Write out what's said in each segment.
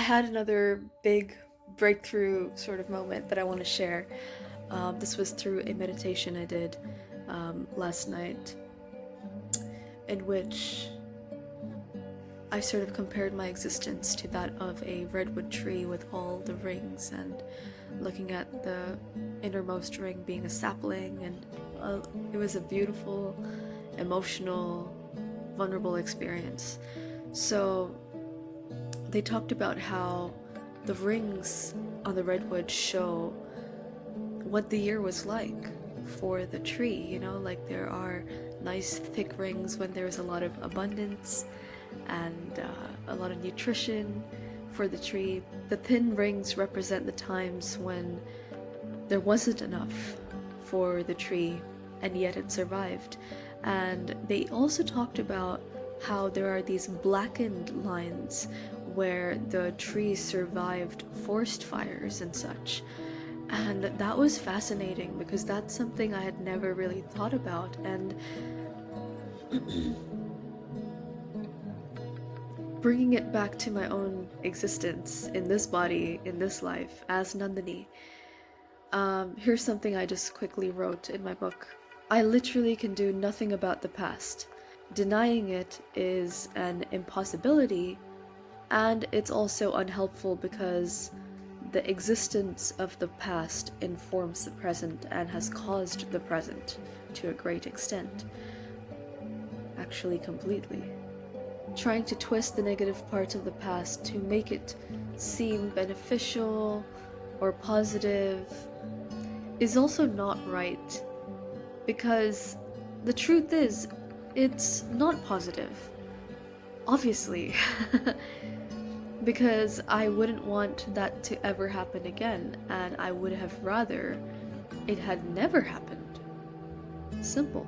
had another big breakthrough sort of moment that I want to share. This was through a meditation I did last night, in which I sort of compared my existence to that of a redwood tree with all the rings, and looking at the innermost ring being a sapling, and it was a beautiful, emotional, vulnerable experience. So they talked about how the rings on the redwood show what the year was like for the tree, like there are nice thick rings when there's a lot of abundance and a lot of nutrition for the tree. The thin rings represent the times when there wasn't enough for the tree and yet it survived. And they also talked about how there are these blackened lines where the tree survived forest fires and such. And that was fascinating because that's something I had never really thought about. And bringing it back to my own existence in this body, in this life, as Nandini, here's something I just quickly wrote in my book. I literally can do nothing about the past. Denying it is an impossibility, and it's also unhelpful because the existence of the past informs the present and has caused the present to a great extent. Actually, completely. Trying to twist the negative parts of the past to make it seem beneficial or positive is also not right, because the truth is, it's not positive. Obviously. Because I wouldn't want that to ever happen again, and I would have rather it had never happened. Simple.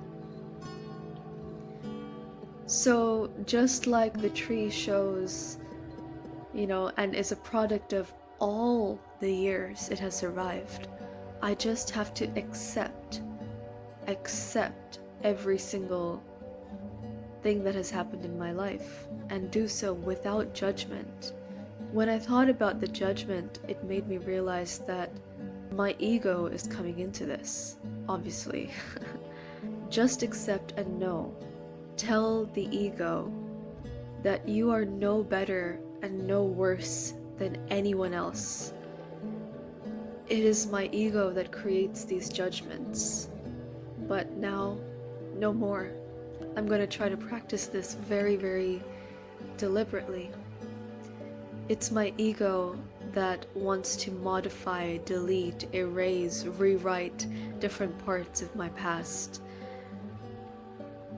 So just like the tree shows, and is a product of all the years it has survived, I just have to accept every single thing that has happened in my life, and do so without judgment. When I thought about the judgment, it made me realize that my ego is coming into this, obviously. Just accept and know. Tell the ego that you are no better and no worse than anyone else. It is my ego that creates these judgments. But now, no more. I'm going to try to practice this very, very deliberately. It's my ego that wants to modify, delete, erase, rewrite different parts of my past.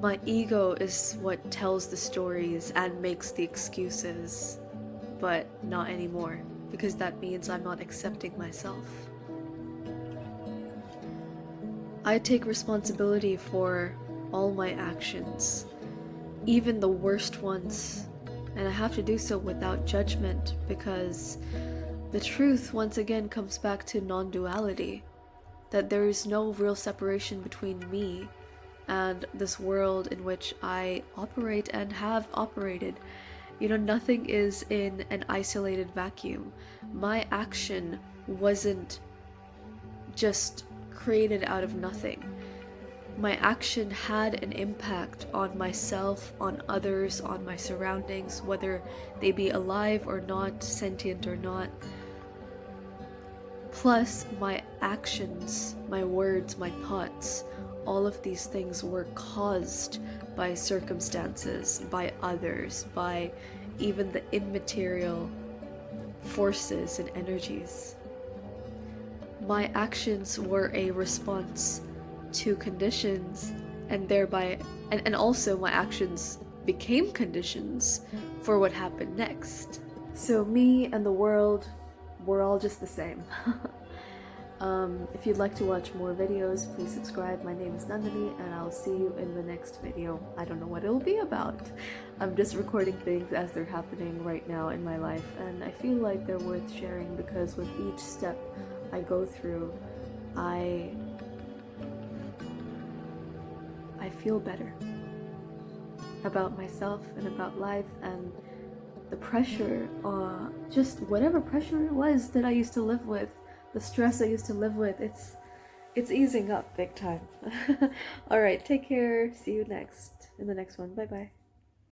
My ego is what tells the stories and makes the excuses, but not anymore, because that means I'm not accepting myself. I take responsibility for all my actions, even the worst ones. And I have to do so without judgment, because the truth once again comes back to non-duality, that there is no real separation between me and this world in which I operate and have operated. Nothing is in an isolated vacuum. My action wasn't just created out of nothing. My action had an impact on myself, on others, on my surroundings, whether they be alive or not, sentient or not. Plus, my actions, my words, my thoughts, all of these things were caused by circumstances, by others, by even the immaterial forces and energies. My actions were a response to conditions, and thereby and also my actions became conditions for what happened next. So me and the world, we're all just the same. If you'd like to watch more videos, please subscribe. My name is Nandini, and I'll see you in the next video. I don't know what it'll be about. I'm just recording things as they're happening right now in my life, and I feel like they're worth sharing because with each step I go through, I feel better about myself and about life, and the pressure, just whatever pressure it was that I used to live with, the stress I used to live with, it's easing up big time. All right, take care. See you in the next one. Bye bye.